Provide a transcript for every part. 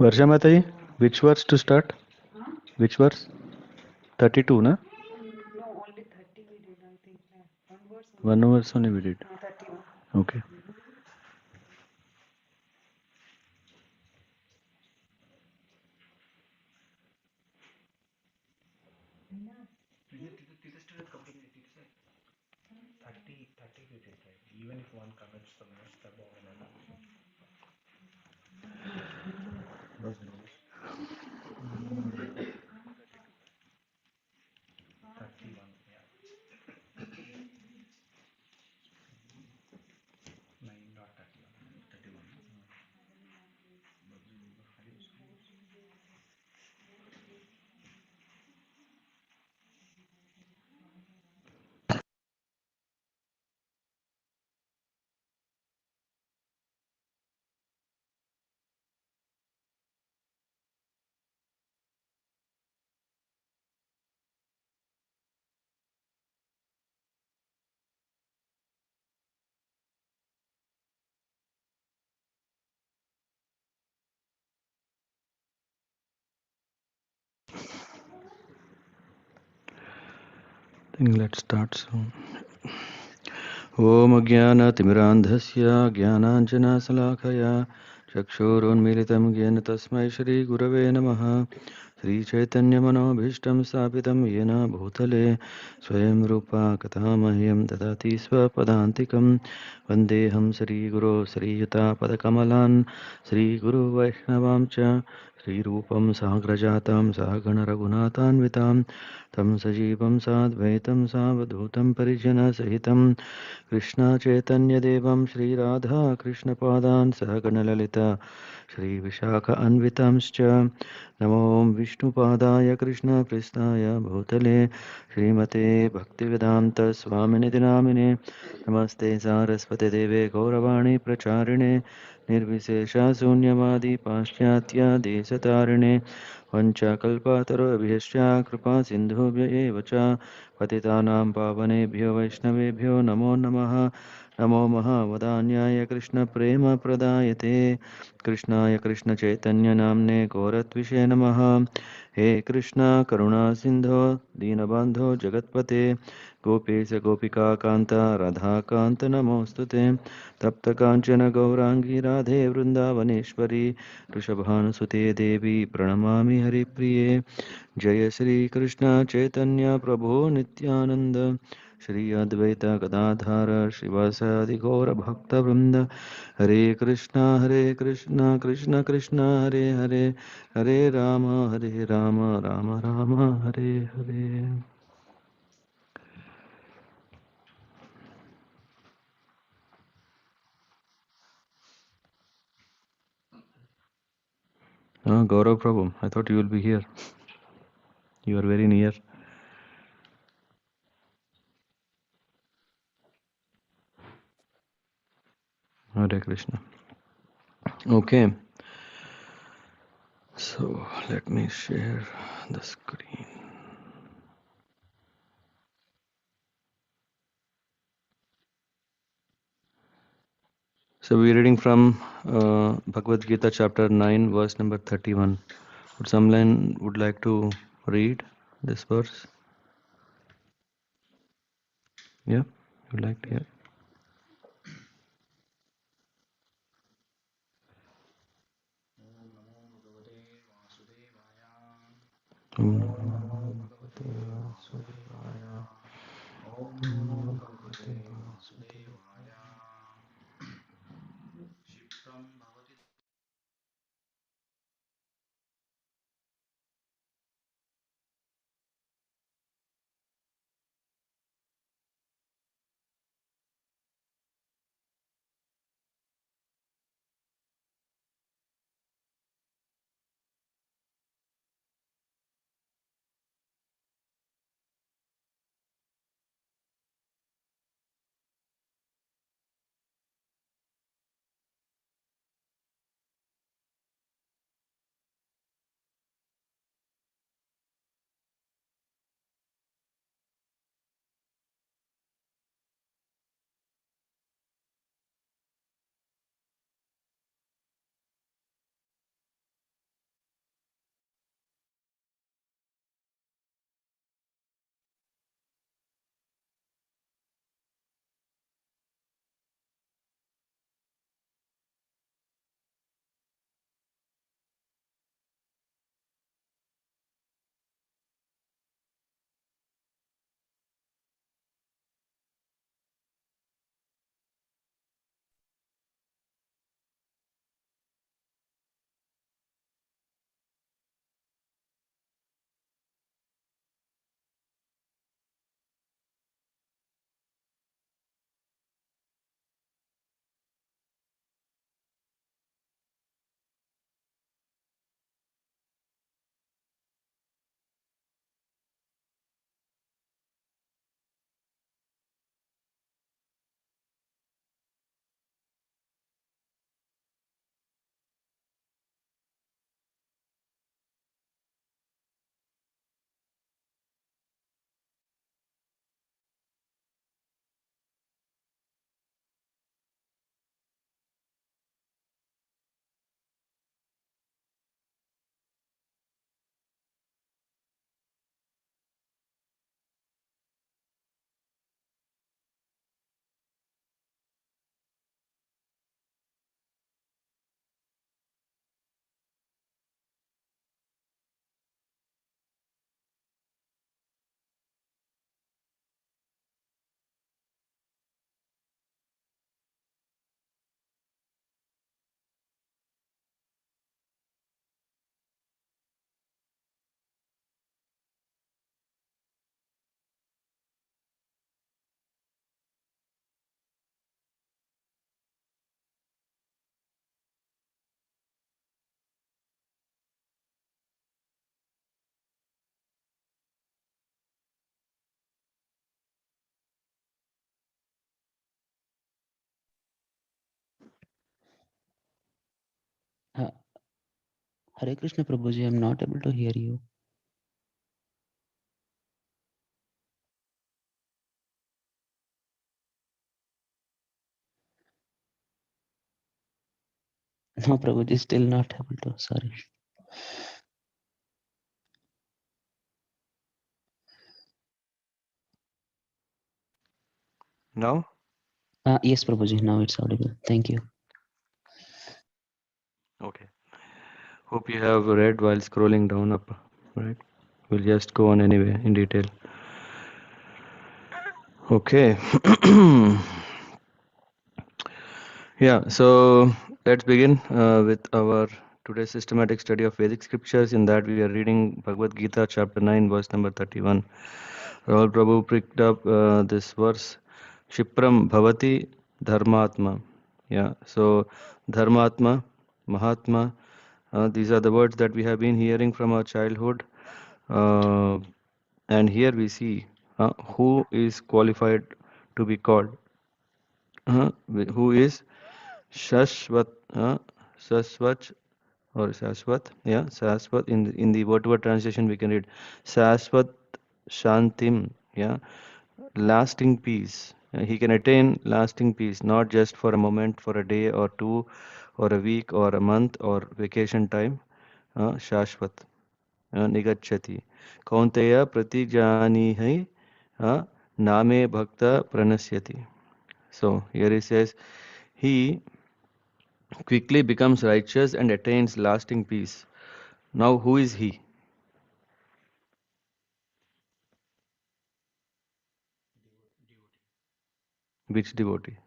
Varsha Mataji, which verse to start? Which verse? 32, na? No, only 30 we did, I think. One verse One only. verse only we did. 31. Okay. I think let's start soon. Om Jnana-timirandhasya Jnananjana-salakaya Chakshurunmilitam Jnana Tasmai Shri Gurave Namaha Shri Chaitanya Manobhishtam Stapitam Yena Bhutale Swayam Rupa Katamahyam Dadati Swapadantikam Vandeham Shri Guru Shri Yuta Padakamalan Shri Guru Vaishnavam Cha Shri Rupam Sagrajatam Sahagana Raghunathanvitam Tam Sajivam Sadvaitam Savadhutam Parijana Sahitam Krishna Chaitanya Devam Shri Radha Krishna Padan Sahagana Lalita Shri Vishakha Anvitamscha Namo Vishnu Padaya Krishna Pristaya Bhutale Srimate Bhaktivedanta Swamini Dinamine Namaste Saraswate Deve Gauravani Pracharine Nirvisesha Sunyavadi Paschatya Desatarine Vanchakalpatarobhyasya Kripa Sindhubhya Evacha Patitanam Pavanebhyo Vaishnavebhyo Namo Namaha Namo Mahavadanyaya Krishna Prema Pradayate Krishnaya Krishna Chaitanya Namne Goratvishe Namaha He Krishna Karuna Sindho Dinabandho Jagatpate Gopesa Gopika Kanta Radha Kanta Namostute Tapta Kanchana Gaurangi Radhe Vrindavaneshwari Rishabhanusute Devi Pranamami Haripriye Jaya Shri Krishna Chaitanya Prabhu Nityananda Shri Advaita Gadadhara Shivasadi Gaura Bhakta Vrinda Hare Krishna Krishna Krishna Hare Hare Hare Rama Rama Rama Hare Hare. Gaurav Prabhu, I thought you will be here. You are very near. Hare Krishna. Okay, so let me share the screen. So we're reading from Bhagavad Gita chapter 9 verse number 31. Would someone would like to read this verse? Yeah, you'd like to hear? Om Namo Bhagavate Vasudevaya. Om Namo Bhagavate Vasudevaya. Hare Krishna Prabhuji, I'm not able to hear you. No, Prabhuji, still not able to. Sorry. Now? Yes, Prabhuji, now it's audible. Thank you. Okay. Hope you have read while scrolling down up, right? We'll just go on anyway in detail. Okay. Yeah, so let's begin with our today's systematic study of Vedic scriptures. In that, we are reading Bhagavad Gita, chapter 9, verse number 31. Rahul Prabhu picked up this verse, Shipram Bhavati Dharmatma. Yeah, so Dharmatma, Mahatma, these are the words that we have been hearing from our childhood. Uh, and here we see who is qualified to be called, who is Shashvat, Shashvat or Shashvat, yeah, Shashvat. In the word to word translation, we can read Shashvat Shantim, yeah, lasting peace. He can attain lasting peace, not just for a moment, for a day or two, or a week, or a month, or vacation time. Shashvat, Nigachati. Kaunteya Pratijanihi, Name Bhakta Pranasyati. So here he says, he quickly becomes righteous and attains lasting peace. Now, who is he? Which devotee?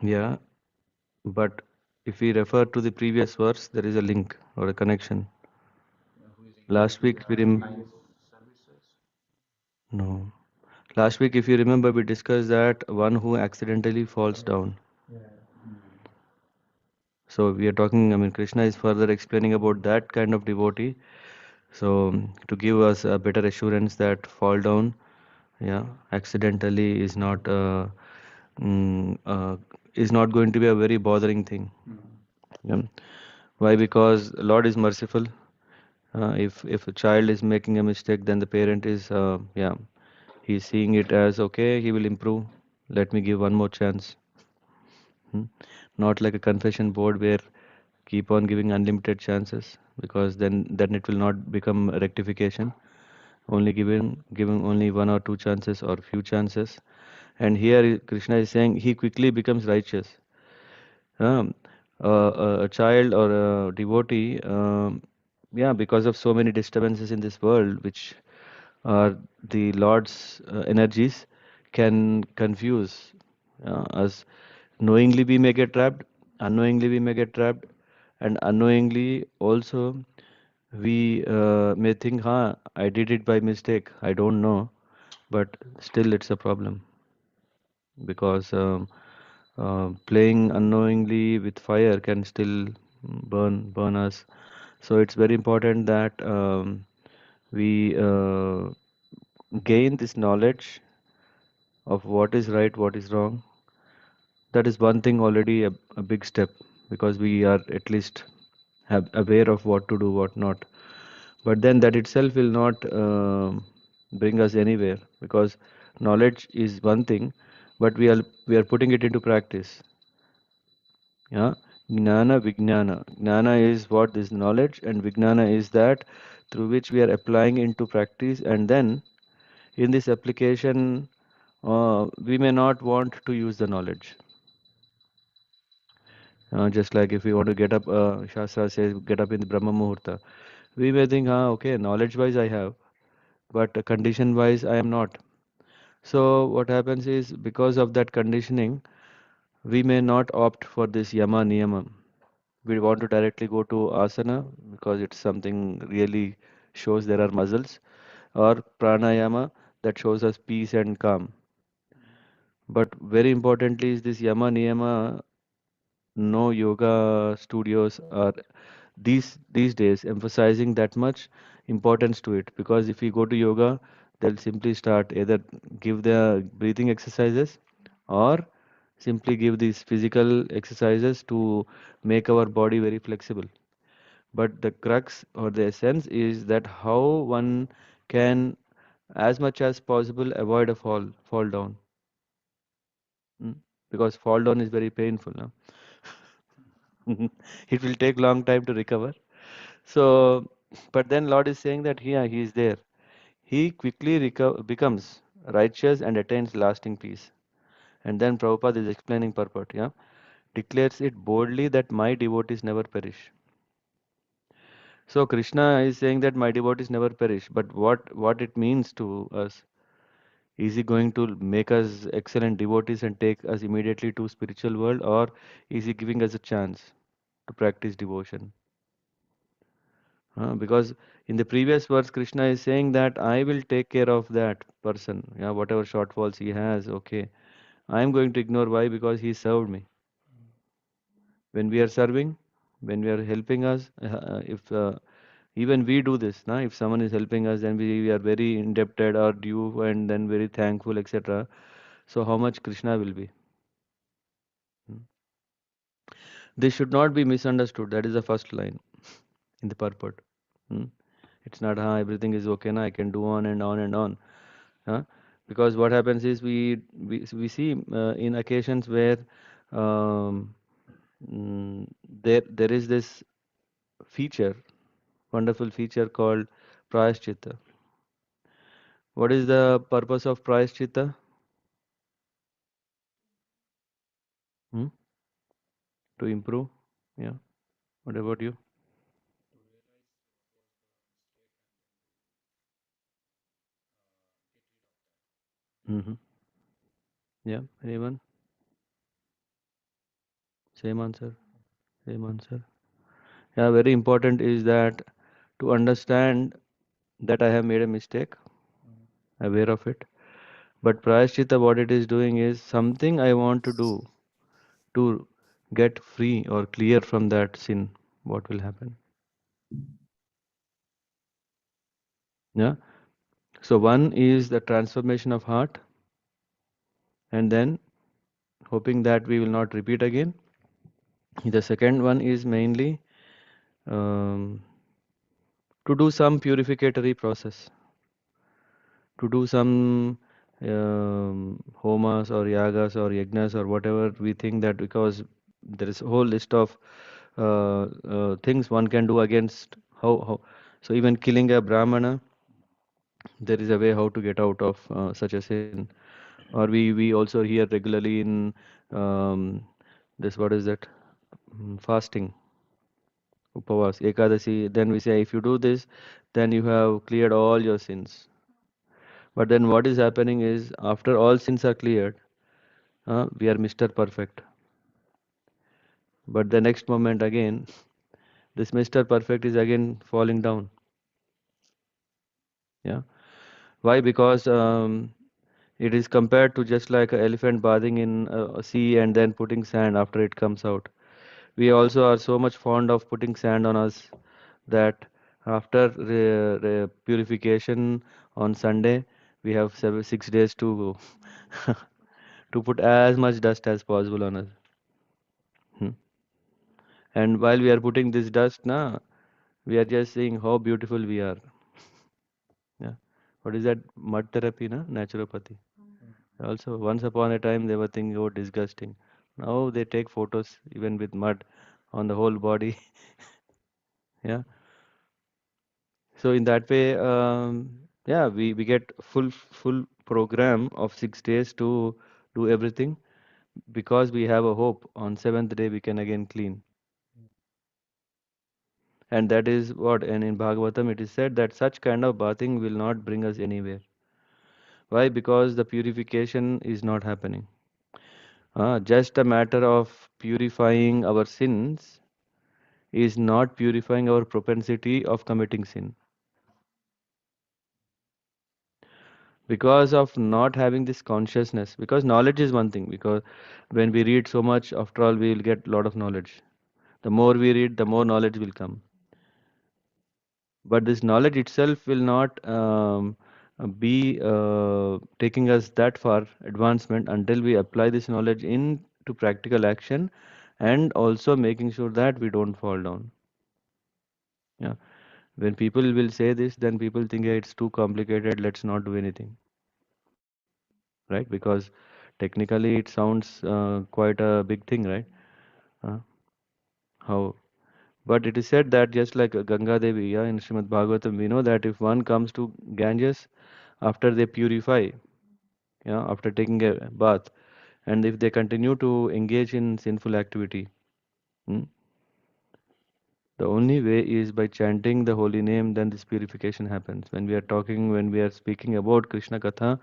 Yeah, but if we refer to the previous verse, there is a link or a connection. Last week, no. Last week, if you remember, we discussed that one who accidentally falls down. So we are talking, I mean, Krishna is further explaining about that kind of devotee. So to give us a better assurance that fall down, yeah, accidentally mm, uh, is not going to be a very bothering thing. Yeah. Why? Because Lord is merciful. If a child is making a mistake, then the parent is yeah, he's seeing it as okay. He will improve. Let me give one more chance. Hmm? Not like a confession board where keep on giving unlimited chances, because then it will not become a rectification. Only giving only one or two chances or few chances. And here Krishna is saying he quickly becomes righteous. Um, a child or a devotee, yeah, because of so many disturbances in this world, which are the Lord's energies, can confuse us. Knowingly we may get trapped, unknowingly we may get trapped, and unknowingly also we may think, I did it by mistake, I don't know, but still it's a problem because playing unknowingly with fire can still burn us. So it's very important that we gain this knowledge of what is right, what is wrong. That is one thing already a big step, because we are at least have aware of what to do, what not. But then that itself will not bring us anywhere, because knowledge is one thing, but we are putting it into practice. Yeah, Gnana Vijnana. Gnana is what is knowledge, and Vijnana is that through which we are applying into practice. And then in this application, we may not want to use the knowledge. Just like if we want to get up, Shastra says get up in the Brahma Muhurta. We may think, okay, knowledge wise I have, but condition wise I am not. So what happens is, because of that conditioning, we may not opt for this Yama Niyama. We want to directly go to asana because it's something really shows there are muscles, or pranayama that shows us peace and calm. But very importantly is this Yama Niyama. No yoga studios are these days emphasizing that much importance to it, because if you go to yoga, they'll simply start either give the breathing exercises or simply give these physical exercises to make our body very flexible. But the crux or the essence is that how one can, as much as possible, avoid a fall down. Mm. Because fall down is very painful. No? It will take long time to recover. So, but then Lord is saying that here He is there. He quickly becomes righteous and attains lasting peace. And then Prabhupada is explaining purport, yeah, declares it boldly that my devotees never perish. So Krishna is saying that my devotees never perish, but what it means to us? Is he going to make us excellent devotees and take us immediately to spiritual world, or is he giving us a chance to practice devotion? Because in the previous verse, Krishna is saying that I will take care of that person. Yeah, whatever shortfalls he has, okay. I am going to ignore why because he served me. When we are serving, when we are helping us, if even we do this, na, if someone is helping us, then we are very indebted or due and then very thankful, etc. So how much Krishna will be? Hmm. This should not be misunderstood. That is the first line in the purport. Hmm. It's not, everything is okay now, I can do on and on and on. Huh? Because what happens is we see in occasions where um, there is this feature, wonderful feature called prayaschitta. What is the purpose of prayaschitta? Hmm? To improve? Yeah. What about you? Hmm. Yeah. Anyone? Same answer. Same answer. Yeah. Very important is that to understand that I have made a mistake, aware of it. But prayaschitta, what it is doing is something I want to do to get free or clear from that sin. What will happen? Yeah. So one is the transformation of heart, and then hoping that we will not repeat again. The second one is mainly um, to do some purificatory process, to do some homas or yagas or yagnas or whatever we think that because there is a whole list of things one can do against how. So even killing a brahmana, there is a way how to get out of such a sin. Or we also hear regularly in um, this, what is that? Fasting, upavas, ekadasi. Then we say if you do this, then you have cleared all your sins. But then what is happening is after all sins are cleared, we are Mr. Perfect. But the next moment again, this Mr. Perfect is again falling down. Yeah. Why? Because it is compared to just like an elephant bathing in a sea and then putting sand after it comes out. We also are so much fond of putting sand on us that after purification on Sunday, we have 6 days to to put as much dust as possible on us. Hmm. And while we are putting this dust, na, we are just saying how beautiful we are. Yeah. What is that? Mud therapy, na? Naturopathy. Also, once upon a time, they were thinking, oh, disgusting. Now they take photos even with mud on the whole body. Yeah. So in that way, yeah, we get full program of 6 days to do everything because we have a hope on seventh day we can again clean. And that is what, and in Bhagavatam it is said that such kind of bathing will not bring us anywhere. Why? Because the purification is not happening. Just a matter of purifying our sins is not purifying our propensity of committing sin. Because of not having this consciousness, because knowledge is one thing, because when we read so much, after all, we will get a lot of knowledge. The more we read, the more knowledge will come. But this knowledge itself will not be taking us that far advancement until we apply this knowledge in to practical action, and also making sure that we don't fall down. Yeah. When people will say this, then people think, "Yeah, it's too complicated, let's not do anything." Right? Because technically it sounds quite a big thing, right? Uh, how? But it is said that just like Ganga Devi, yeah, in Srimad Bhagavatam, we know that if one comes to Ganges after they purify, yeah, after taking a bath, and if they continue to engage in sinful activity, hmm, the only way is by chanting the holy name, then this purification happens. When we are speaking about Krishna Katha,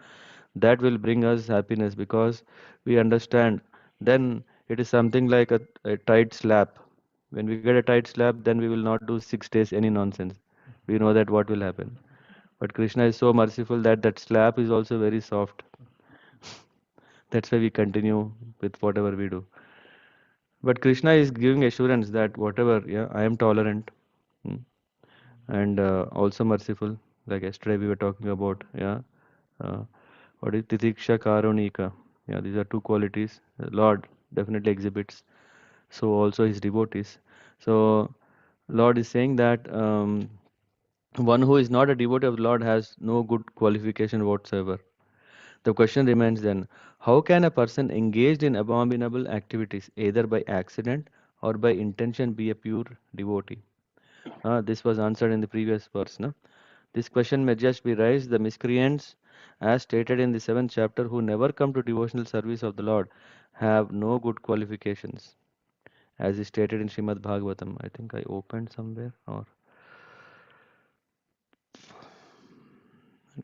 that will bring us happiness because we understand. Then it is something like a tight slap. When we get a tight slap, then we will not do 6 days any nonsense. We know that what will happen. But Krishna is so merciful that that slap is also very soft. That's why we continue with whatever we do. But Krishna is giving assurance that whatever, yeah, I am tolerant. Hmm, and also merciful. Like yesterday we were talking about, yeah, uh, what is Titiksha Karunika? Yeah, these are two qualities Lord definitely exhibits. So also his devotees. So Lord is saying that one who is not a devotee of the Lord has no good qualification whatsoever. The question remains then, how can a person engaged in abominable activities, either by accident or by intention, be a pure devotee? This was answered in the previous verse. No? This question may just be raised. The miscreants, as stated in the seventh chapter, who never come to devotional service of the Lord, have no good qualifications, as is stated in Srimad Bhagavatam. I think I opened somewhere, or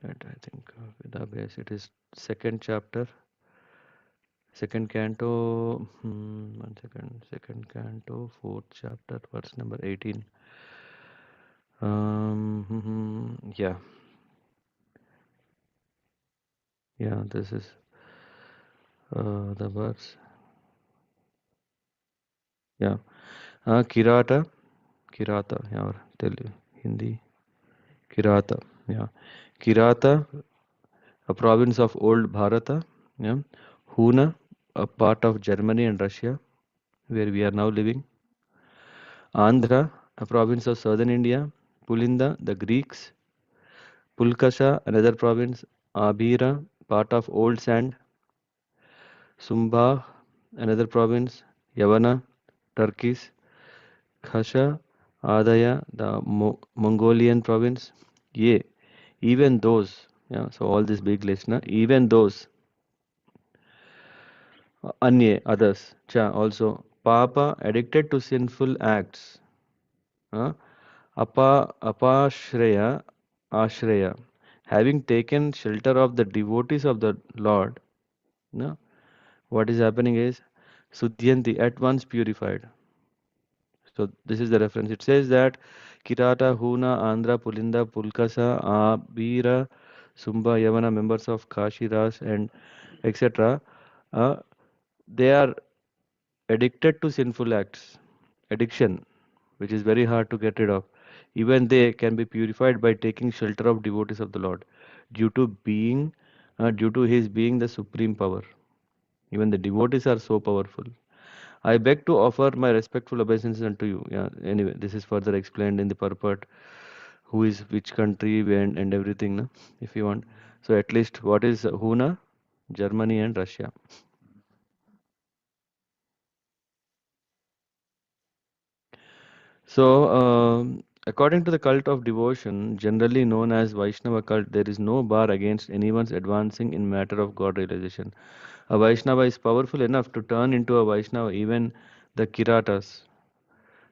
I think Vedabhyas. It is second chapter, second canto. One second, second canto, fourth chapter, verse number 18. Yeah, yeah. This is the verse. Yeah. Kirata, Kirata, yeah, or Hindi, Kirata, yeah. Kirata, a province of old Bharata, yeah. Huna, a part of Germany and Russia, where we are now living. Andhra, a province of southern India. Pulinda, the Greeks. Pulkasha, another province. Abhira, part of old sand. Sumbh, another province. Yavana, Turkish. Khasha, Adaya, the Mongolian province. Ye, even those, yeah, so all this big list, na, even those, Anye, others, Cha, also, Papa, addicted to sinful acts, uh, Apashraya, Ashraya, having taken shelter of the devotees of the Lord, no, what is happening is, Sudhyanti, at once purified. So this is the reference. It says that Kirata, Huna, Andhra, Pulinda, Pulkasa, Abira, Sumba, Yavana, members of Kashi Ras and etc. Uh, they are addicted to sinful acts, addiction, which is very hard to get rid of. Even they can be purified by taking shelter of devotees of the Lord, due to being, due to His being the supreme power. Even the devotees are so powerful. I beg to offer my respectful obeisances unto you. Yeah. Anyway, this is further explained in the purport. Who is which country, when, and everything. Na? If you want. So at least what is Huna? Germany and Russia. So, according to the cult of devotion, generally known as Vaishnava cult, there is no bar against anyone's advancing in matter of God realization. A Vaishnava is powerful enough to turn into a Vaishnava, even the Kiratas.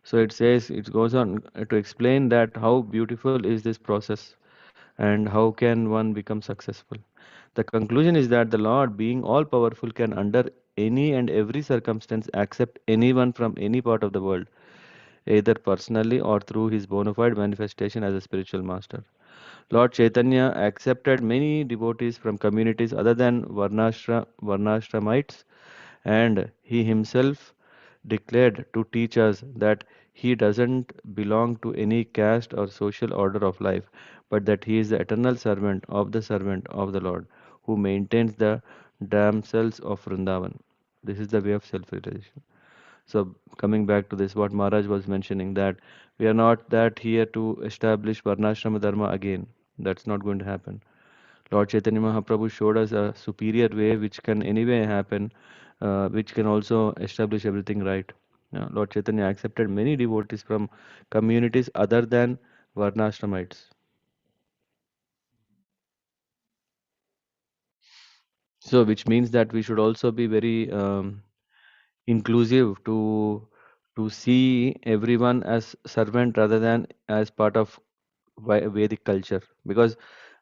So it says, it goes on to explain that how beautiful is this process and how can one become successful. The conclusion is that the Lord, being all powerful, can under any and every circumstance accept anyone from any part of the world, either personally or through his bona fide manifestation as a spiritual master. Lord Chaitanya accepted many devotees from communities other than Varnashramites, and he himself declared to teach us that he doesn't belong to any caste or social order of life, but that he is the eternal servant of the Lord, who maintains the damsels of Vrindavan. This is the way of self-realization. So coming back to this, what Maharaj was mentioning, that we are not that here to establish Varnashrama Dharma again. That's not going to happen. Lord Chaitanya Mahaprabhu showed us a superior way which can anyway happen, which can also establish everything right. Lord Chaitanya accepted many devotees from communities other than Varnashramites. So, which means that we should also be very inclusive to see everyone as servant rather than as part of Vedic culture, because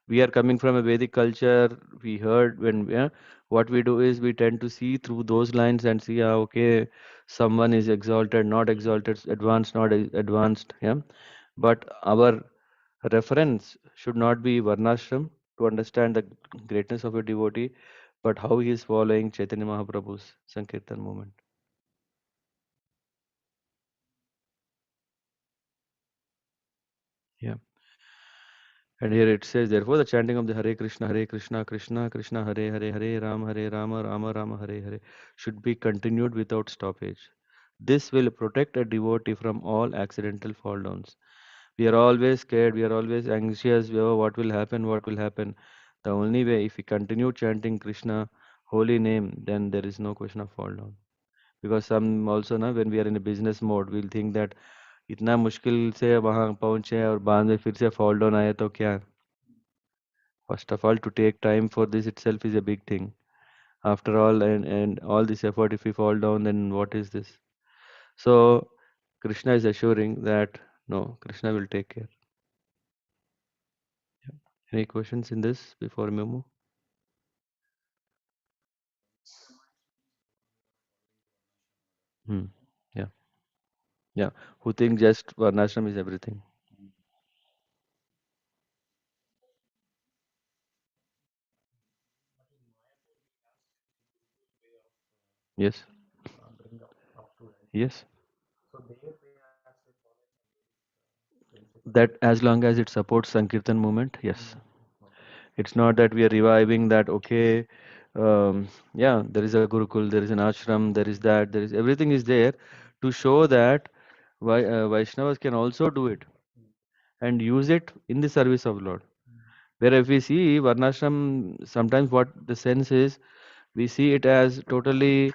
we are coming from a Vedic culture. We heard when what we do is we tend to see through those lines and see, okay, someone is exalted, not exalted, advanced, not advanced, yeah. But our reference should not be Varnashram to understand the greatness of a devotee, but how he is following Chaitanya Mahaprabhu's Sankirtan movement. Yeah. And here it says, therefore, the chanting of the Hare Krishna, Krishna Krishna, Hare Hare, Hare Rama, Rama Rama, Hare Hare should be continued without stoppage. This will protect a devotee from all accidental fall downs. We are always scared, we are always anxious, what will happen, what will happen. The only way, if we continue chanting Krishna, holy name, then there is no question of fall down. Because some also ना, when we are in a business mode, we'll think that इतना मुश्किल से वहां पहुंचे और बाद में फिर से fall down आए तो क्या. First of all, to take time for this itself is a big thing. After all, and all this effort, if we fall down, then what is this? So, Krishna is assuring that no, Krishna will take care. Any questions in this before we move? Hmm. Yeah, yeah. Who think just Varnashram is everything? Yes, yes. That as long as it supports Sankirtan movement, yes. It's not that we are reviving that, okay, yeah, there is a Gurukul, there is an ashram, there is that, there is everything is there to show that Vaishnavas can also do it and use it in the service of Lord. Where if we see Varnashram, sometimes what the sense is, we see it as totally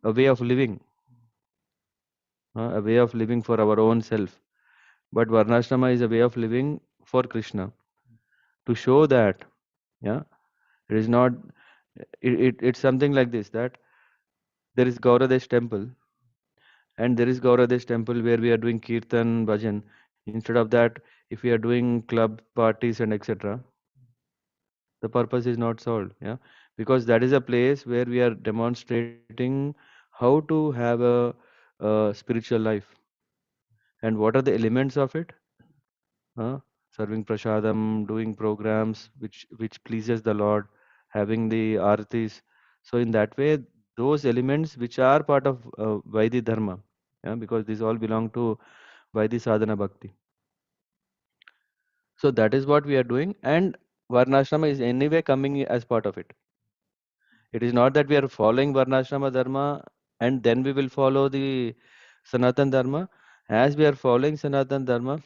a way of living, a way of living for our own self. But Varnashrama is a way of living for Krishna to show that, yeah, it is not, it's something like this, that there is Gauradesh temple, and there is Gauradesh temple where we are doing Kirtan, Bhajan. Instead of that, if we are doing club parties and etc., the purpose is not solved. Yeah, because that is a place where we are demonstrating how to have a spiritual life and what are the elements of it. uh, Serving prasadam, doing programs which pleases the Lord, having the artis. So in that way, those elements which are part of Vaidhi dharma, yeah, because these all belong to Vaidhi sadhana bhakti. So that is what we are doing, and Varnashrama is anyway coming as part of it. It is not that we are following Varnashrama Dharma and then we will follow the Sanatan Dharma. As we are following Sanatan Dharma,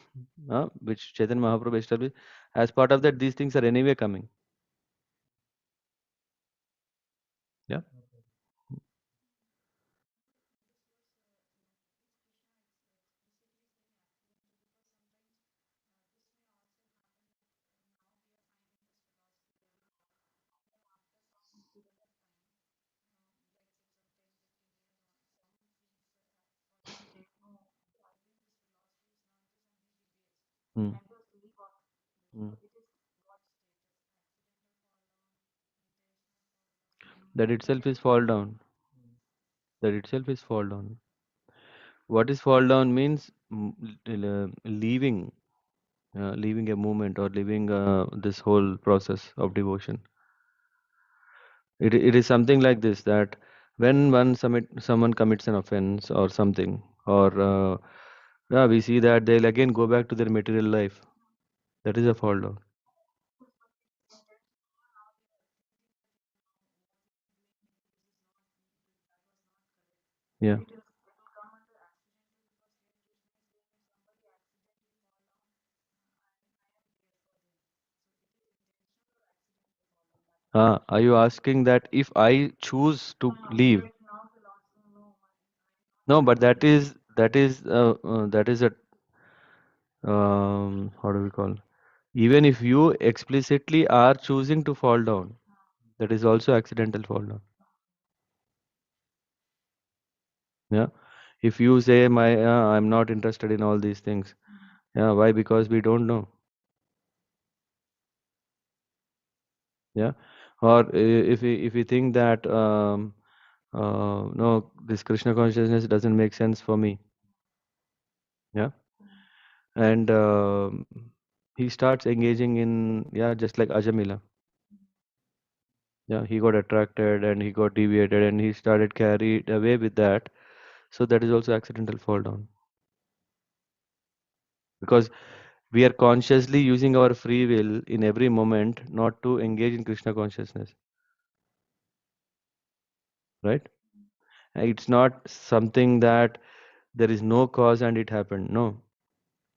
which Chaitanya Mahaprabhu established, as part of that, these things are anyway coming. Yeah. Hmm. Hmm. That itself is fall down. That itself is fall down. What is fall down means leaving, leaving a movement or leaving this whole process of devotion. It is something like this, that when someone commits an offense or something, or yeah, we see that they'll again go back to their material life. That is a fall down. Yeah. Are you asking that if I choose to leave? No, but that is a how do we call? Even if you explicitly are choosing to fall down, that is also accidental fall down. Yeah. If you say I'm not interested in all these things. Yeah. Why? Because we don't know. Yeah. Or if we think that no, this Krishna consciousness doesn't make sense for me. Yeah. And he starts engaging in, yeah, just like Ajamila. Yeah, he got attracted and he got deviated and he started carried away with that. So that is also accidental fall down. Because we are consciously using our free will in every moment not to engage in Krishna consciousness, right? It's not something that there is no cause and it happened. No,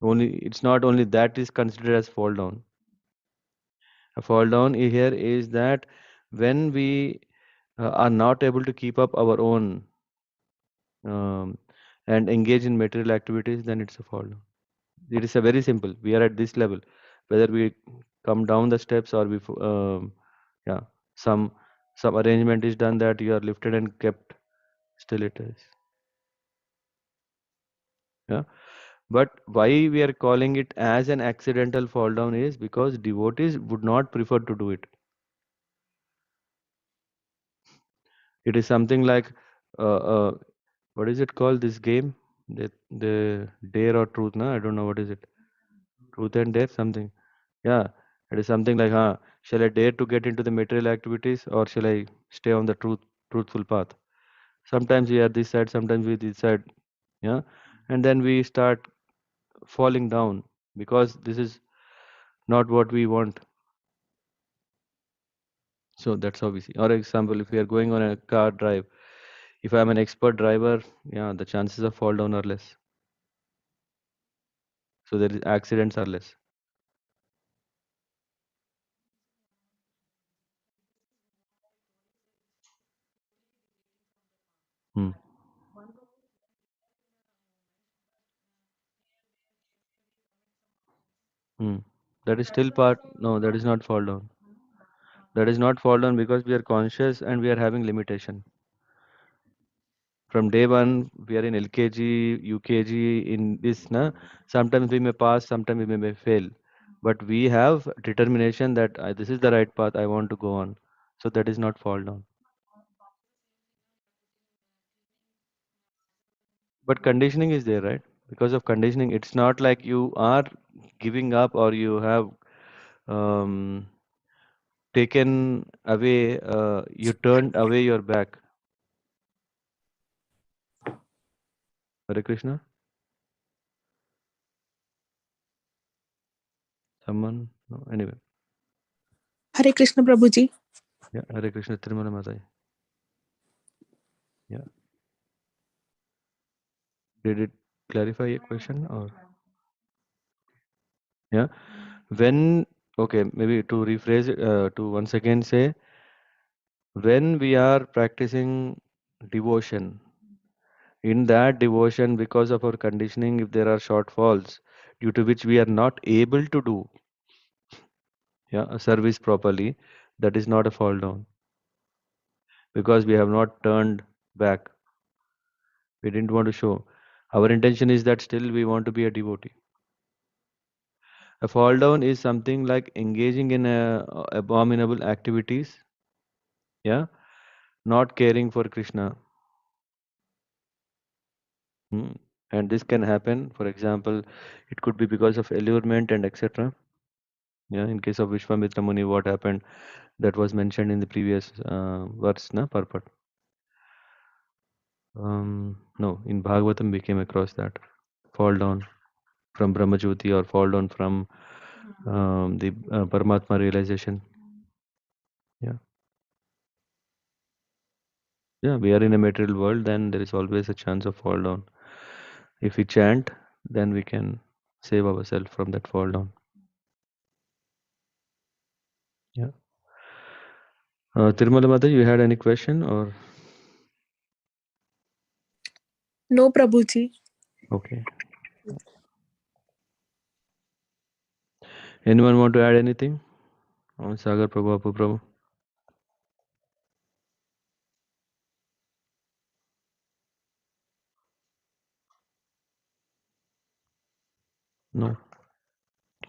only it's not only that is considered as fall down. A fall down here is that when we are not able to keep up our own um, and engage in material activities, then it's a fall down. It is a very simple. We are at this level, whether we come down the steps or yeah, some some arrangement is done that you are lifted and kept still. It is, yeah. But why we are calling it as an accidental fall down is because devotees would not prefer to do it. It is something like uh, uh, what is it called? This game, the dare or truth? No, I don't know what is it. Truth and dare, something. Yeah, it is something like, shall I dare to get into the material activities or shall I stay on the truthful path? Sometimes we are this side, sometimes we this side, yeah, and then we start falling down because this is not what we want. So that's how we see. Or example, if we are going on a car drive, if I'm an expert driver, yeah, the chances of fall down are less. So there is accidents are less. Hmm. Hmm. That is still part. No, that is not fall down. That is not fall down because we are conscious and we are having limitation. From day one, we are in LKG, UKG, in this, na, sometimes we may pass, sometimes we may fail. But we have determination that this is the right path I want to go on. So that is not fall down. But conditioning is there, right? Because of conditioning, it's not like you are giving up or you have um, taken away, you turned away your back. Hare Krishna? Someone? No, anyway. Hare Krishna Prabhuji. Yeah, Hare Krishna Tirumala Matai. Yeah. Did it clarify your question or? Yeah. When, okay, maybe to rephrase it, to once again say, when we are practicing devotion, in that devotion, because of our conditioning, if there are shortfalls due to which we are not able to do, yeah, a service properly, that is not a fall down because we have not turned back. We didn't want to show. Our intention is that still we want to be a devotee. A fall down is something like engaging in abominable activities, yeah, not caring for Krishna. Hmm. And this can happen, for example, it could be because of allurement and etc. Yeah, in case of Vishwamitra Muni, what happened that was mentioned in the previous verse, na, purport. No, in Bhagavatam we came across that fall down from Brahmajyoti or fall down from the Paramatma realization. Yeah, Yeah, we are in a material world, then there is always a chance of fall down. If we chant, then we can save ourselves from that fall down. Yeah. Tirumala Mata, you had any question or? No, Prabhuji. Okay. Anyone want to add anything? Sagar Prabhu, Apu Prabhu? No.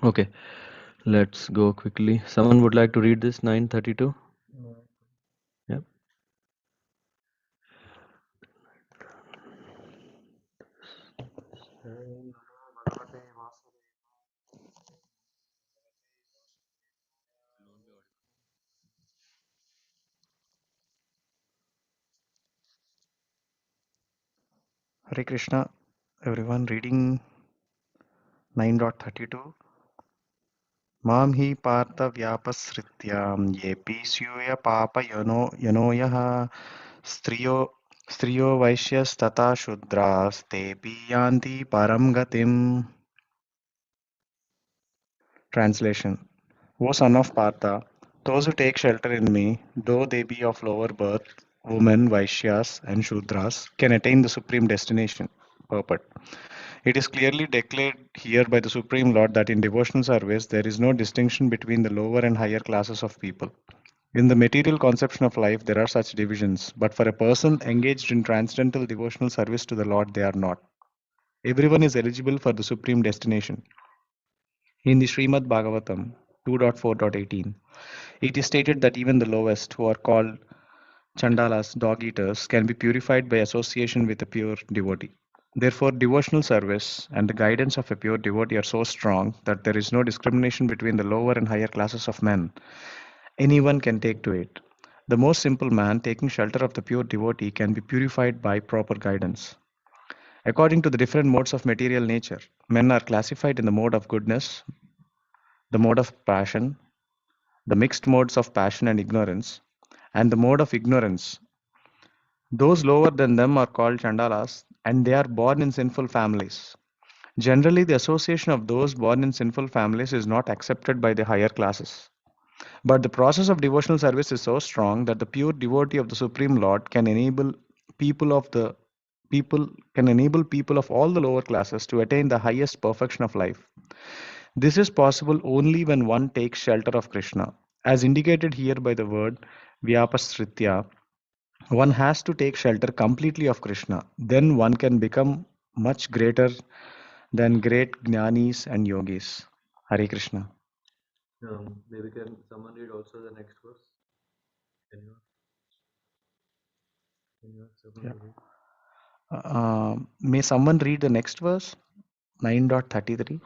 Okay. Let's go quickly. Someone would like to read this 932? Yep. Hare Krishna, everyone. Reading 9.32. Mam hi partha vyapasrityam yepi syuya papa yanoyaha striyo striyo vaishyas tata shudras tepi yanti param gatim. Translation. O son of Partha, those who take shelter in me, though they be of lower birth, women, Vaishyas, and Shudras, can attain the supreme destination. Purport. It is clearly declared here by the Supreme Lord that in devotional service there is no distinction between the lower and higher classes of people. In the material conception of life, there are such divisions, but for a person engaged in transcendental devotional service to the Lord, they are not. Everyone is eligible for the supreme destination. In the Srimad Bhagavatam 2.4.18, it is stated that even the lowest, who are called Chandalas, dog eaters, can be purified by association with a pure devotee. Therefore, devotional service and the guidance of a pure devotee are so strong that there is no discrimination between the lower and higher classes of men. Anyone can take to it. The most simple man taking shelter of the pure devotee can be purified by proper guidance. According to the different modes of material nature, men are classified in the mode of goodness, the mode of passion, the mixed modes of passion and ignorance, and the mode of ignorance. Those lower than them are called Chandalas, and they are born in sinful families. Generally, the association of those born in sinful families is not accepted by the higher classes. But the process of devotional service is so strong that the pure devotee of the Supreme Lord can enable people of all the lower classes to attain the highest perfection of life. This is possible only when one takes shelter of Krishna. As indicated here by the word Vyapasritya, one has to take shelter completely of Krishna. Then one can become much greater than great jnanis and yogis. Hare Krishna. Maybe can someone read also the next verse? Can you ask someone Yeah. to read? May someone read the next verse? 9.33.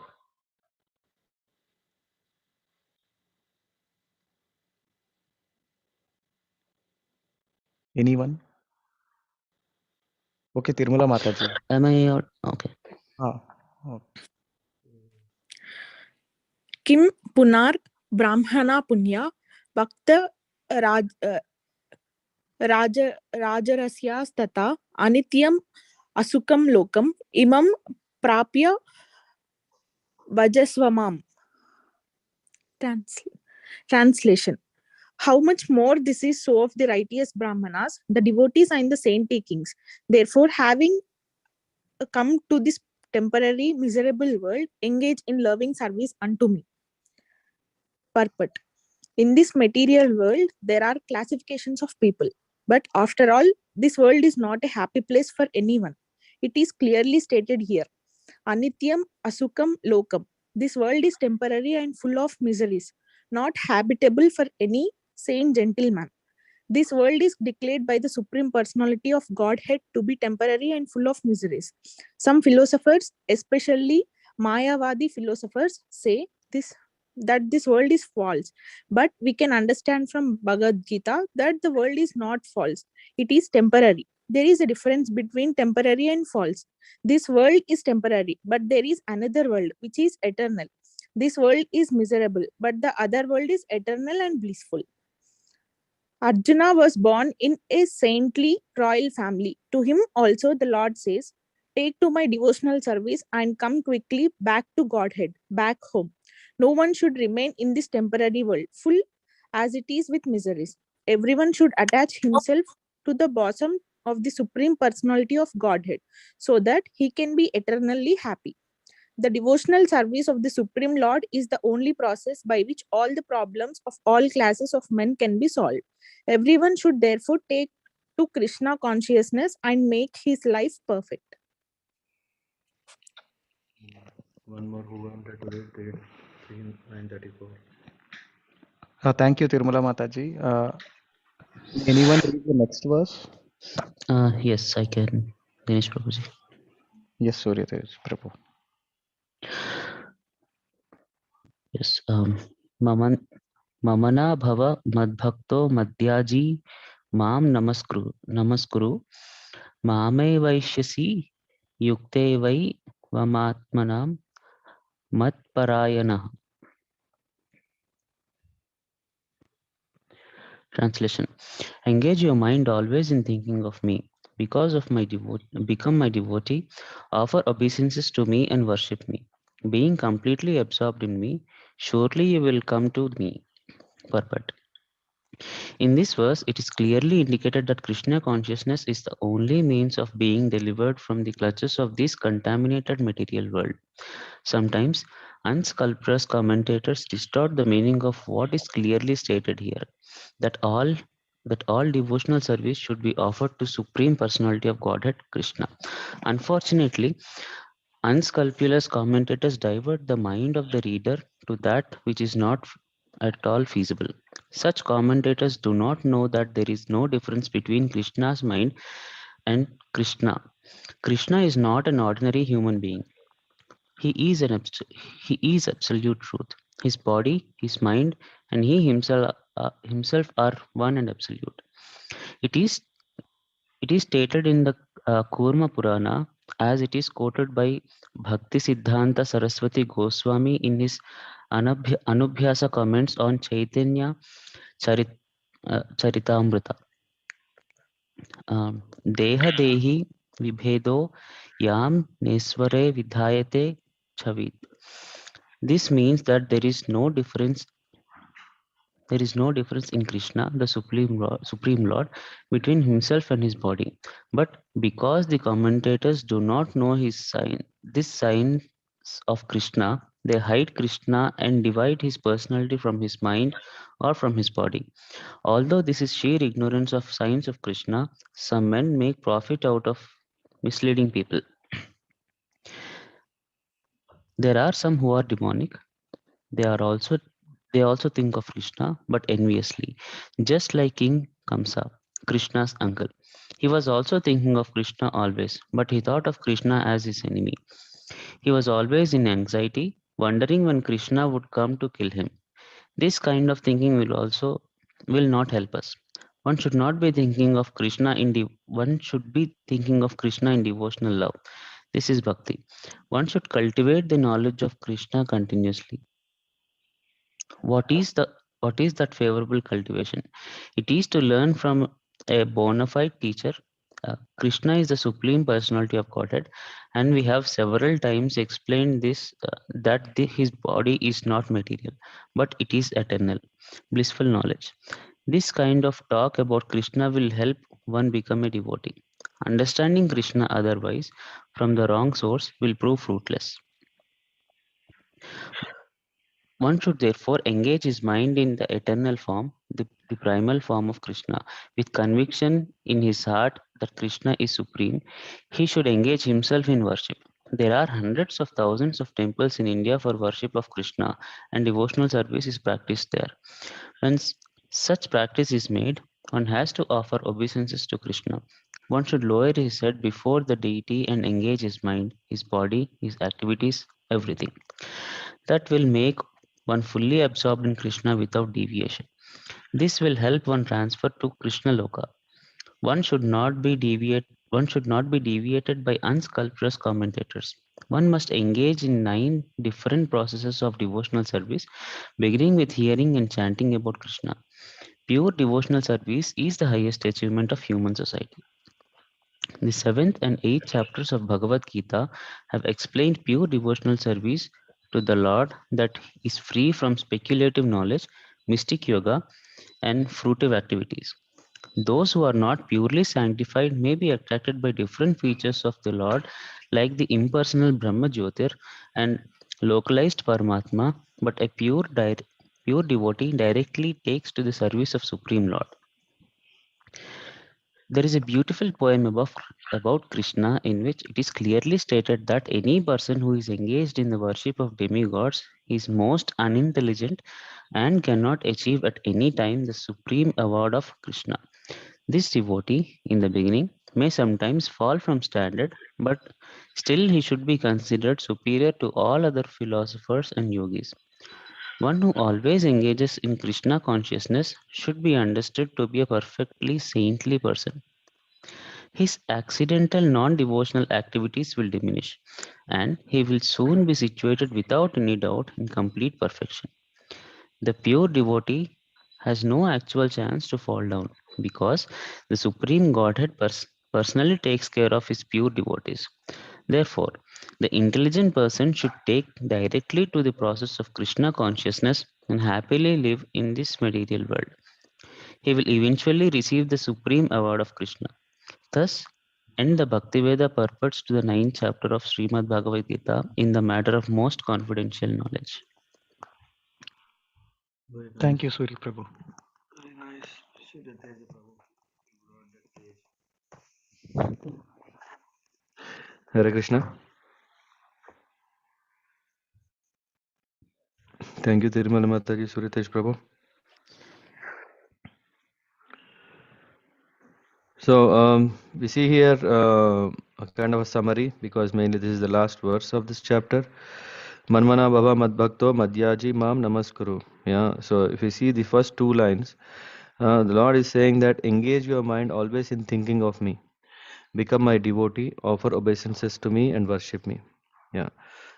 Anyone? Okay, Tirumala Mataji. Am I out? Okay. Ah, oh, Kim punar brahmana punya bhakta raj, raja rajarasya tata anityam asukam lokam imam prapya vajasvamam. Translation. How much more this is so of the righteous Brahmanas, the devotees are in the same takings. Therefore, having come to this temporary miserable world, engage in loving service unto me. Purport. In this material world, there are classifications of people. But after all, this world is not a happy place for anyone. It is clearly stated here. Anityam asukam lokam. This world is temporary and full of miseries, not habitable for any sane gentleman. This world is declared by the Supreme Personality of Godhead to be temporary and full of miseries. Some philosophers, especially Mayavadi philosophers, say this world is false. But we can understand from Bhagavad Gita that the world is not false. It is temporary. There is a difference between temporary and false. This world is temporary, but there is another world which is eternal. This world is miserable, but the other world is eternal and blissful. Arjuna was born in a saintly royal family. To him also the Lord says, take to my devotional service and come quickly back to Godhead, back home. No one should remain in this temporary world, full as it is with miseries. Everyone should attach himself to the bosom of the Supreme Personality of Godhead so that he can be eternally happy. The devotional service of the Supreme Lord is the only process by which all the problems of all classes of men can be solved. Everyone should therefore take to Krishna consciousness and make his life perfect. One more who wanted to read page 934. Thank you, Tirumala Mataji. May anyone read the next verse? Yes, I can. Dinesh Prabhuji. Yes, Surya Tej Prabhu. Yes. Mamana bhava madbhakto madhyaji mam namaskuru mame vaishyasi yukte vai vamatmanam matparayana. Translation. Engage your mind always in thinking of me. Because of my become my devotee, offer obeisances to me and worship me. Being completely absorbed in me, surely you will come to me. Purport. In this verse, it is clearly indicated that Krishna consciousness is the only means of being delivered from the clutches of this contaminated material world. Sometimes, unscrupulous commentators distort the meaning of what is clearly stated here, that all devotional service should be offered to Supreme Personality of Godhead, Krishna. Unfortunately, unscrupulous commentators divert the mind of the reader to that which is not at all feasible. Such commentators do not know that there is no difference between Krishna's mind and Krishna. Krishna is not an ordinary human being. He is he is absolute truth. His body, his mind, and he himself are one and absolute. It is stated in the Kurma Purana, as it is quoted by Bhakti Siddhanta Saraswati Goswami in his Anubhyasa comments on Chaitanya Charitamrita. Deha Dehi Vibhedo Yam Nesware Vidhayate Chavit. This means that there is no difference in Krishna, the Supreme Lord, between himself and his body. But because the commentators do not know this signs of Krishna, they hide Krishna and divide his personality from his mind or from his body. Although this is sheer ignorance of signs of Krishna, some men make profit out of misleading people. There are some who are demonic. They also think of Krishna, but enviously, just like King Kamsa, Krishna's uncle. He was also thinking of Krishna always, but he thought of Krishna as his enemy. He was always in anxiety, wondering when Krishna would come to kill him. This kind of thinking will not help us. One should be thinking of Krishna in devotional love. This is bhakti. One should cultivate the knowledge of Krishna continuously. What is that favorable cultivation? It is to learn from a bona fide teacher. Krishna is the Supreme Personality of Godhead, and we have several times explained this that his body is not material, but it is eternal, blissful knowledge. This kind of talk about Krishna will help one become a devotee. Understanding Krishna otherwise from the wrong source will prove fruitless. One should therefore engage his mind in the eternal form, the primal form of Krishna. With conviction in his heart that Krishna is supreme, he should engage himself in worship. There are hundreds of thousands of temples in India for worship of Krishna, and devotional service is practiced there. When such practice is made, one has to offer obeisances to Krishna. One should lower his head before the deity and engage his mind, his body, his activities, everything. That will make one fully absorbed in Krishna without deviation. This will help one transfer to Krishna Loka. One should not be deviated by unscrupulous commentators. One must engage in 9 different processes of devotional service, beginning with hearing and chanting about Krishna. Pure devotional service is the highest achievement of human society. The 7th and 8th chapters of Bhagavad Gita have explained pure devotional service to the Lord that is free from speculative knowledge, mystic yoga, and fruitive activities. Those who are not purely sanctified may be attracted by different features of the Lord, like the impersonal Brahma Jyotir and localized Paramatma, but a pure devotee directly takes to the service of Supreme Lord. There is a beautiful poem about Krishna in which it is clearly stated that any person who is engaged in the worship of demigods is most unintelligent and cannot achieve at any time the supreme award of Krishna. This devotee, in the beginning, may sometimes fall from standard, but still he should be considered superior to all other philosophers and yogis. One who always engages in Krishna consciousness should be understood to be a perfectly saintly person. His accidental non devotional activities will diminish, and he will soon be situated without any doubt in complete perfection. The pure devotee has no actual chance to fall down because the Supreme Godhead personally takes care of his pure devotees. Therefore, the intelligent person should take directly to the process of Krishna consciousness and happily live in this material world. He will eventually receive the supreme award of Krishna. Thus, end the Bhaktiveda purports to the 9th chapter of Srimad Bhagavad Gita in the matter of most confidential knowledge. Very nice. Thank you, Surya Prabhu. Very nice. Hare Krishna. Thank you, Tirumala Mataji, Suritesh Prabhu. So we see here a kind of a summary because mainly this is the last verse of this chapter. Manmana Bhava Madbhakto Madhyaji Mam Namaskuru. Yeah. So if you see the first two lines, the Lord is saying that engage your mind always in thinking of me. Become my devotee, offer obeisances to me and worship me. Yeah.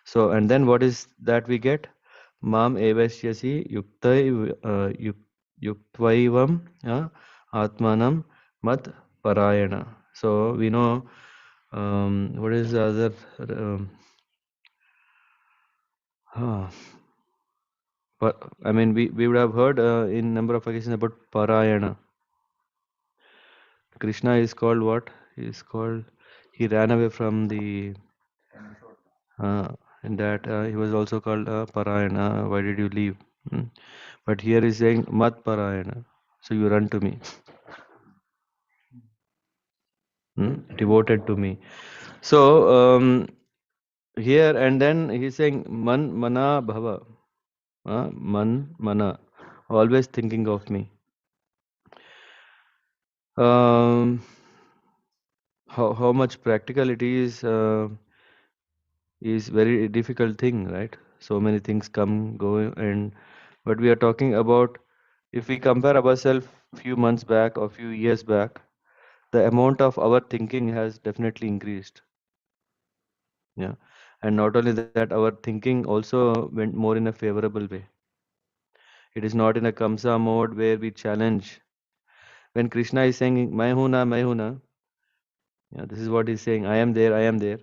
So and then what is that we get? Mam evasyasi yuktvaivam atmanam mat parayana. So we know what is the other uh, I mean we would have heard in number of occasions about parayana. Krishna is called what? He is called he ran away from the uh, in that he was also called Parayana. Why did you leave? Hmm. But here is saying Mat Parayana. So you run to me, devoted to me. So here and then he's saying Man Mana Bhava. Man Mana. Always thinking of me. Um, how much practical it is very difficult thing, right? So many things come, go, and but we are talking about if we compare ourselves few months back or few years back, the amount of our thinking has definitely increased. Yeah. And not only that, our thinking also went more in a favorable way. It is not in a Kamsa mode where we challenge. When Krishna is saying, Mai hu na, yeah, this is what he's saying, I am there, I am there.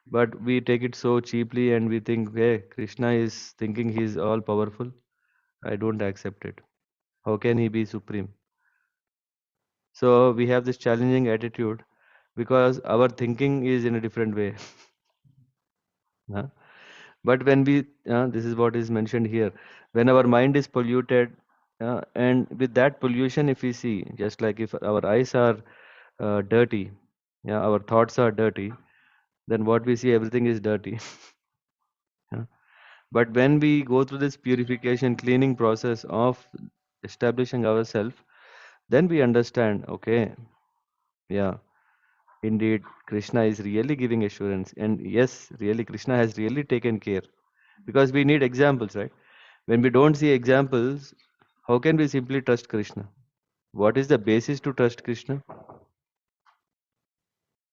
But we take it so cheaply and we think, hey, Krishna is thinking he's all powerful. I don't accept it. How can he be supreme? So we have this challenging attitude because our thinking is in a different way. Huh? But when we, this is what is mentioned here, when our mind is polluted, and with that pollution, if we see, just like if our eyes are dirty, yeah, our thoughts are dirty, then what we see, everything is dirty. Yeah. But when we go through this purification, cleaning process of establishing ourselves, then we understand, okay, yeah, indeed, Krishna is really giving assurance. And yes, really, Krishna has really taken care. Because we need examples, right? When we don't see examples, how can we simply trust Krishna? What is the basis to trust Krishna?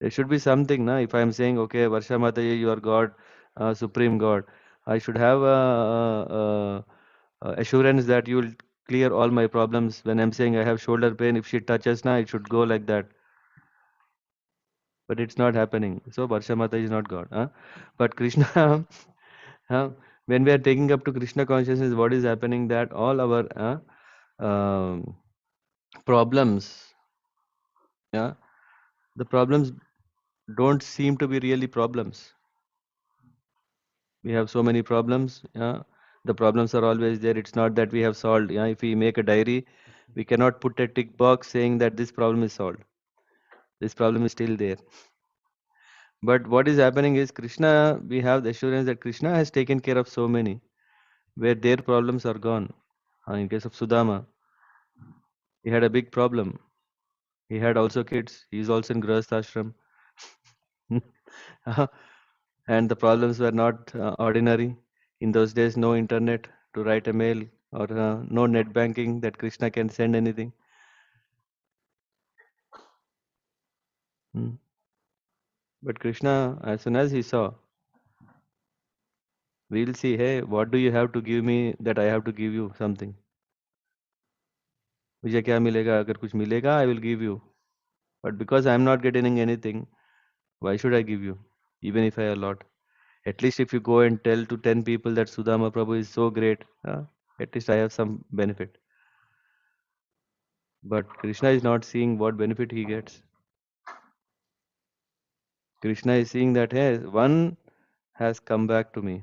There should be something, na? If I am saying, okay, Varsha Mataji, you are God, Supreme God, I should have a assurance that you will clear all my problems. When I'm saying I have shoulder pain, if she touches now, it should go like that. But it's not happening. So Varsha Mata is not God. Huh? But Krishna, huh? When we are taking up to Krishna consciousness, what is happening? That all our problems, yeah, the problems don't seem to be really problems. We have so many problems. Yeah, the problems are always there. It's not that we have solved. Yeah, if we make a diary, we cannot put a tick box saying that this problem is solved. This problem is still there. But what is happening is Krishna, we have the assurance that Krishna has taken care of so many where their problems are gone. In case of Sudama, he had a big problem. He had also kids. He is also in Grahastha ashram. And the problems were not ordinary. In those days, no internet to write a mail or no net banking that Krishna can send anything. Hmm. But Krishna, as soon as he saw, we'll see, hey, what do you have to give me that I have to give you something? मुझे क्या मिलेगा? अगर कुछ मिलेगा, I will give you. But because I am not getting anything, why should I give you? Even if I have a lot. At least if you go and tell to 10 people that Sudama Prabhu is so great, at least I have some benefit. But Krishna is not seeing what benefit he gets. Krishna is seeing that, hey, one has come back to me.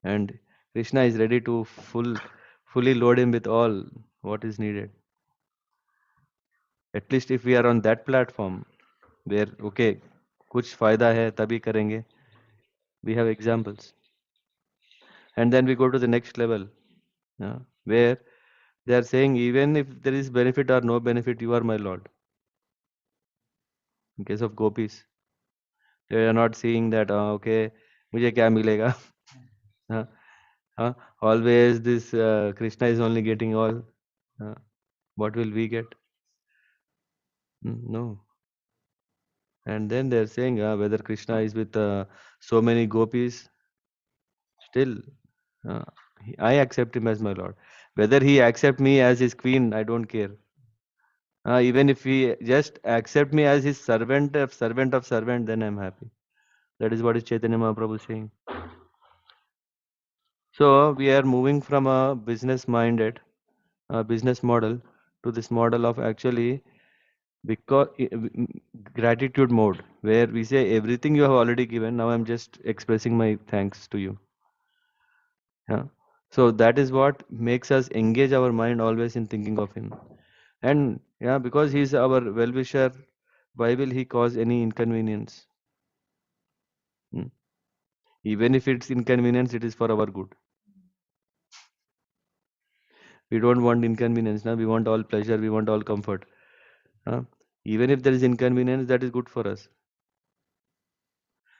And Krishna is ready to fully load him with all what is needed. At least if we are on that platform where, okay, कुछ फायदा है तभी करेंगे. We have examples. And then we go to the next level, where they are saying, even if there is benefit or no benefit, you are my Lord. In case of gopis, they are not seeing that, okay, मुझे क्या मिलेगा? Always this Krishna is only getting all. What will we get? No. And then they are saying whether Krishna is with so many gopis, still uh, I accept him as my Lord. Whether he accept me as his queen, I don't care. Even if he just accept me as his servant of servant, then I'm happy. That is what is Chaitanya Mahaprabhu saying. So we are moving from a business-minded business model to this model of actually because gratitude mode, where we say everything you have already given. Now I'm just expressing my thanks to you. Yeah. So that is what makes us engage our mind always in thinking of him. And yeah, because he's our well-wisher, why will he cause any inconvenience? Hmm. Even if it's inconvenience, it is for our good. We don't want inconvenience. Now we want all pleasure, we want all comfort. Even if there is inconvenience, that is good for us.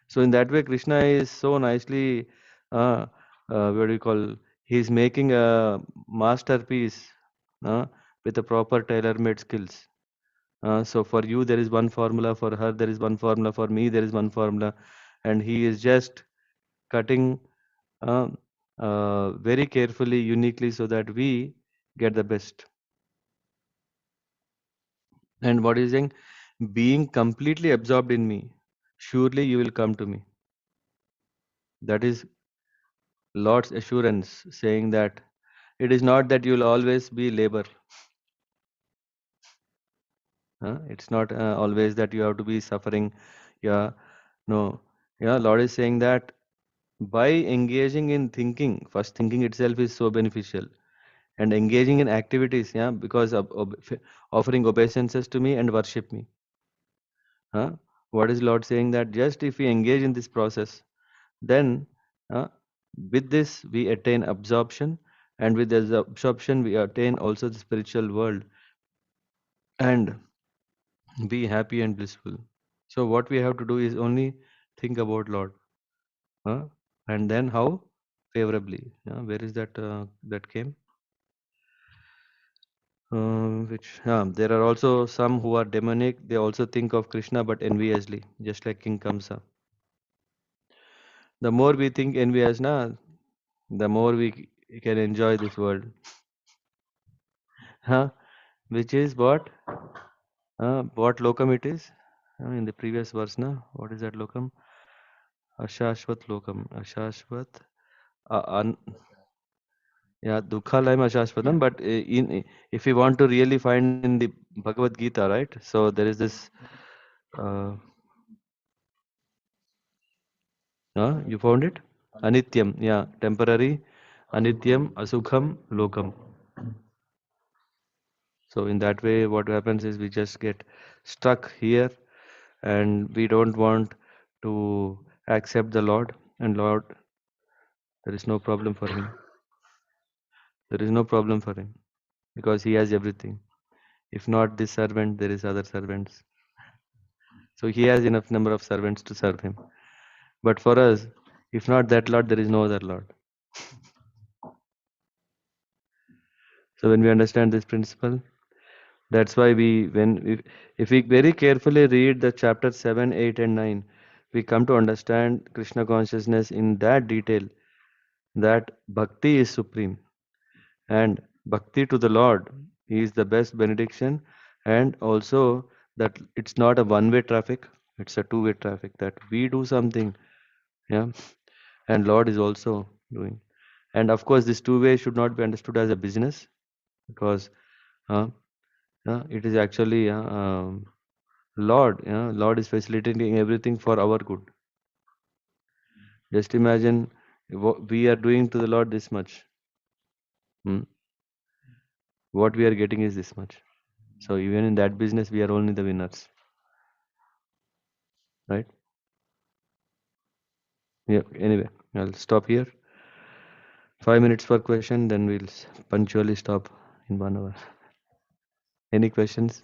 So in that way, Krishna is so nicely, what do you call? He's making a masterpiece with a proper tailor-made skills. So for you, there is one formula. For her, there is one formula. For me, there is one formula, and he is just cutting uh, very carefully, uniquely, so that we get the best. And what is saying? Being completely absorbed in me, surely you will come to me. That is Lord's assurance, saying that it is not that you will always be labor. It's not always that you have to be suffering. Yeah, no. Yeah, Lord is saying that by engaging in thinking, first thinking itself is so beneficial, and engaging in activities, yeah, because of offering obeisances to me and worship me. What is Lord saying? That just if we engage in this process, then uh, with this we attain absorption, and with this absorption we attain also the spiritual world and be happy and blissful. So what we have to do is only think about Lord, and then how favorably. Where is that that came? Which there are also some who are demonic. They also think of Krishna but enviously, just like King Kamsa. The more we think envious, the more we can enjoy this world. Huh? Which is what? What lokam it is? In the previous verse, na? What is that lokam? Ashashvat lokam. Ashashvat. An, yeah, dukhalayam ashashvatam. But if you want to really find in the Bhagavad Gita, right? So there is this. You found it? Anityam. Yeah, temporary. Anityam, asukham, lokam. So in that way, what happens is we just get stuck here, and we don't want to accept the Lord. And Lord, there is no problem for him. There is no problem for him because he has everything. If not this servant, there is other servants. So he has enough number of servants to serve him. But for us, if not that Lord, there is no other Lord. So when we understand this principle, that's why if we very carefully read the chapter 7, 8, and 9, we come to understand Krishna consciousness in that detail, that bhakti is supreme, and bhakti to the Lord is the best benediction, and also that it's not a one-way traffic, it's a two-way traffic, that we do something, yeah, and Lord is also doing. And of course, this two-way should not be understood as a business, because uh, it is actually Lord, Lord is facilitating everything for our good. Just imagine what we are doing to the Lord this much. What we are getting is this much. So even in that business, we are only the winners, right? Yeah. Anyway, I'll stop here. 5 minutes per question, then we'll punctually stop in 1 hour. Any questions?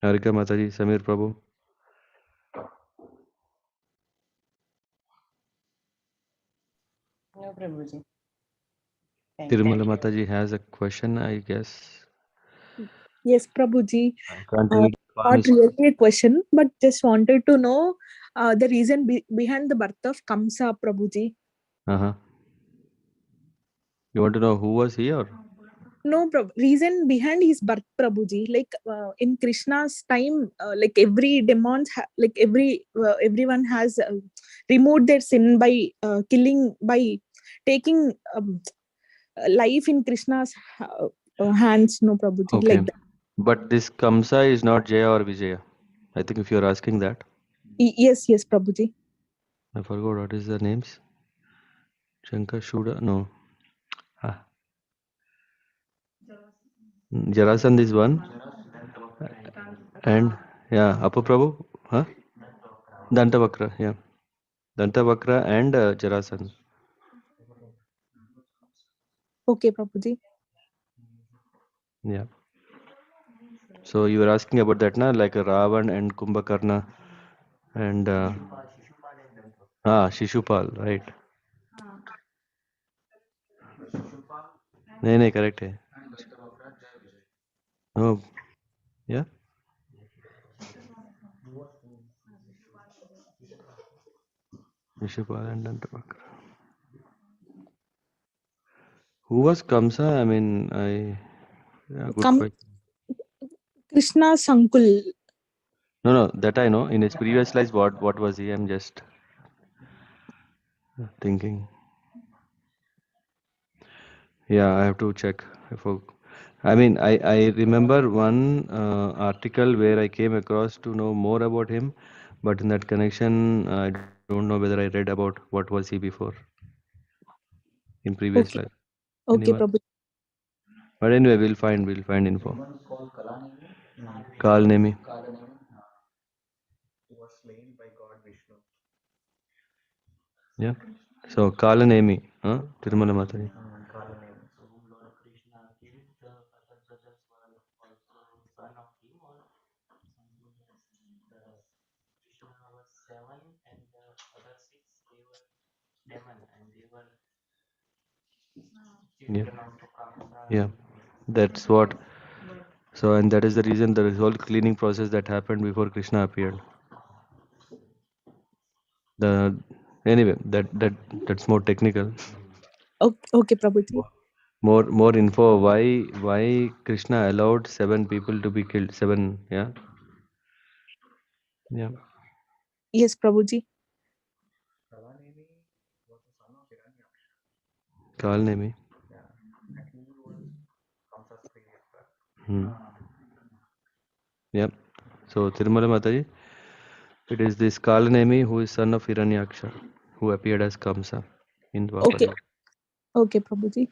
Harika Mataji, Samir Prabhu, No, Prabhuji. Thank you. Tirumala Mataji has a question, I guess. Yes, Prabhuji. I can't Uh, read not palms. really a question, but just wanted to know the reason behind the birth of Kamsa, Prabhuji. Uh-huh. You want to know who was he or? No, reason behind his birth, Prabhuji. Like in Krishna's time, like every demons, like everyone has removed their sin by killing, by taking life in Krishna's hands. No, Prabhuji, Okay. like that. But this Kamsa is not Jaya or Vijaya. I think if you're asking that, Yes, yes, Prabhuji. I forgot what is the names. Shankar Shuda? No. Ah. Jarasandh is one. And yeah, Apu Prabhu? Huh? Dantavakra, yeah. Dantavakra and Jarasandh. Okay, Prabhuji. Yeah. So you were asking about that, na? Like Ravan and Kumbhakarna and Shishupal, right? नहीं नहीं correct है. Oh, yeah. Shishupal and Dantavakra. Who was Kamsa? I mean, good question. Krishna's uncle. No, that I know. In his previous life, what was he? I'm just thinking. Yeah, I have to check. I mean, I remember one article where I came across to know more about him, but in that connection, I don't know whether I read about what was he before in previous Okay, life. okay, Anyone? Prabhuji. But anyway, we'll find info. Kal Nemi. Was slain by God Vishnu. Yeah. So Kala Nemi, Tirumala Mataji. Yeah. Yeah. That's what. So, and that is the reason there is whole cleaning process that happened before Krishna appeared. The Anyway, that's more technical. Okay, Prabhuji. More info. Why Krishna allowed 7 people to be killed? 7, yeah, yeah. Yes, Prabhuji. Kalnemi. Hmm. Yep. So Tirumala Mataji, it is this Kalnemi who is son of Hiranyaksha, who appeared as Kamsa in Okay. Dwapara. Okay, Prabhuji.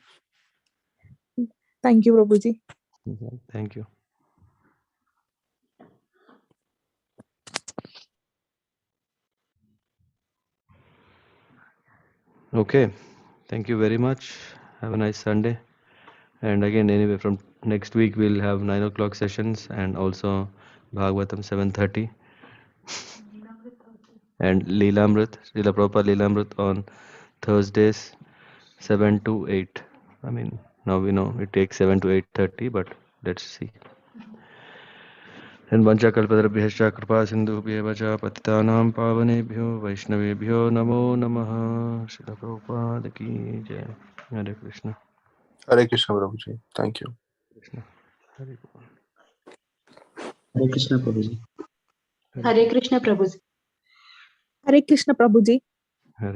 Thank you, Prabhuji. Okay, thank you. Okay, thank you very much. Have a nice Sunday. And again, anyway, from next week we'll have 9 o'clock sessions and also Bhagavatam 7:30 and Leelamrit, Srila Prabhupada Leelamrit on Thursdays 7 to 8. I mean, now we know it takes 7 to 8:30, but let's see. And Vanchakalpatarabhyascha Kripa Sindhubhyev cha Patitanam Pavanebhyo Vaishnavebhyo Namo Namaha. Srila Prabhupada ki jai. Hare Krishna. Hare Krishna, Prabhuji. Thank you. Krishna. Hare Krishna. Hare Krishna Prabhuji. Hare Krishna Prabhuji. Hare Krishna, Prabhuji.